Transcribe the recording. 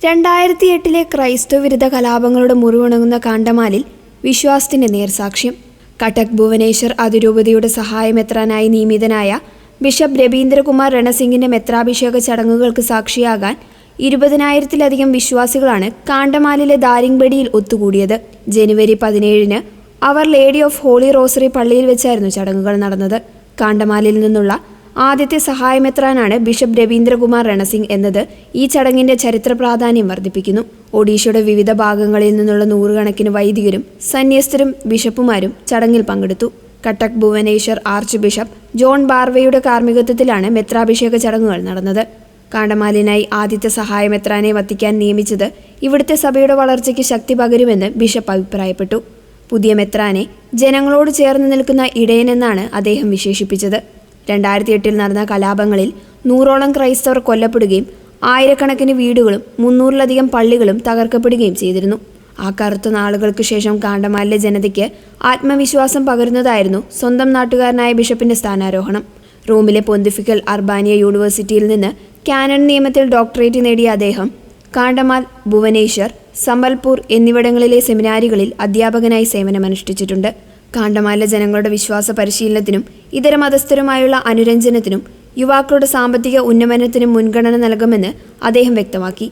2008 ക്രൈസ്തവ വിരുദ്ധ കലാപങ്ങളുടെ മുറിവുണങ്ങുന്ന കാണ്ടമാലിൽ വിശ്വാസത്തിന്റെ നേർസാക്ഷ്യം. കട്ടക് ഭുവനേശ്വർ അതിരൂപതയുടെ സഹായമെത്രാനായി നിയമിതനായ ബിഷപ്പ് രവീന്ദ്രകുമാർ രണസിംഗിന്റെ മെത്രാഭിഷേക ചടങ്ങുകൾക്ക് സാക്ഷിയാകാൻ 20,000-ലധികം വിശ്വാസികളാണ് കാണ്ടമാലിലെ ദാരിങ്ബഡിയിൽ ഒത്തുകൂടിയത്. ജനുവരി 17-ന് അവർ ലേഡി ഓഫ് ഹോളി റോസറി പള്ളിയിൽ വെച്ചായിരുന്നു ചടങ്ങുകൾ നടന്നത്. കാണ്ടമാലിൽ നിന്നുള്ള ആദ്യത്തെ സഹായമെത്രാനാണ് ബിഷപ്പ് രവീന്ദ്രകുമാർ രണസിംഗ് എന്നത് ഈ ചടങ്ങിന്റെ ചരിത്ര പ്രാധാന്യം വർദ്ധിപ്പിക്കുന്നു. ഒഡീഷയുടെ വിവിധ ഭാഗങ്ങളിൽ നിന്നുള്ള നൂറുകണക്കിന് വൈദികരും സന്യസ്തരും ബിഷപ്പുമാരും ചടങ്ങിൽ പങ്കെടുത്തു. Cuttack Bhubaneswar archbishop John ബാർവയുടെ കാർമ്മികത്വത്തിലാണ് മെത്രാഭിഷേക ചടങ്ങുകൾ നടന്നത്. കാണ്ടമാലിനായി ആദ്യത്തെ സഹായമെത്രാനെ വത്തിക്കാൻ നിയമിച്ചത് ഇവിടുത്തെ സഭയുടെ വളർച്ചയ്ക്ക് ശക്തി പകരുമെന്ന് ബിഷപ്പ് അഭിപ്രായപ്പെട്ടു. പുതിയ മെത്രാനെ ജനങ്ങളോട് ചേർന്ന് നിൽക്കുന്ന ഇടയനെന്നാണ് അദ്ദേഹം വിശേഷിപ്പിച്ചത്. 2008 നടന്ന കലാപങ്ങളിൽ 100ഓളം ക്രൈസ്തവർ കൊല്ലപ്പെടുകയും ആയിരക്കണക്കിന് വീടുകളും 300-ലധികം പള്ളികളും തകർക്കപ്പെടുകയും ചെയ്തിരുന്നു. ആ കറുത്ത നാളുകൾക്ക് ശേഷം കാണ്ടമാലിലെ ജനതയ്ക്ക് ആത്മവിശ്വാസം പകരുന്നതായിരുന്നു സ്വന്തം നാട്ടുകാരനായ ബിഷപ്പിന്റെ സ്ഥാനാരോഹണം. റോമിലെ പൊന്തിഫിക്കൽ അർബാനിയ യൂണിവേഴ്സിറ്റിയിൽ നിന്ന് കാനൺ നിയമത്തിൽ ഡോക്ടറേറ്റ് നേടിയ അദ്ദേഹം കാണ്ടമാൽ, ഭുവനേശ്വർ, സംബൽപൂർ എന്നിവിടങ്ങളിലെ സെമിനാരികളിൽ അധ്യാപകനായി സേവനമനുഷ്ഠിച്ചിട്ടുണ്ട്. കാണ്ടമാലിലെ ജനങ്ങളുടെ വിശ്വാസ പരിശീലനത്തിനും ഇതര മതസ്ഥരുമായുള്ള അനുരഞ്ജനത്തിനും യുവാക്കളുടെ സാമ്പത്തിക ഉന്നമനത്തിനും മുൻഗണന നൽകുമെന്ന് അദ്ദേഹം വ്യക്തമാക്കി.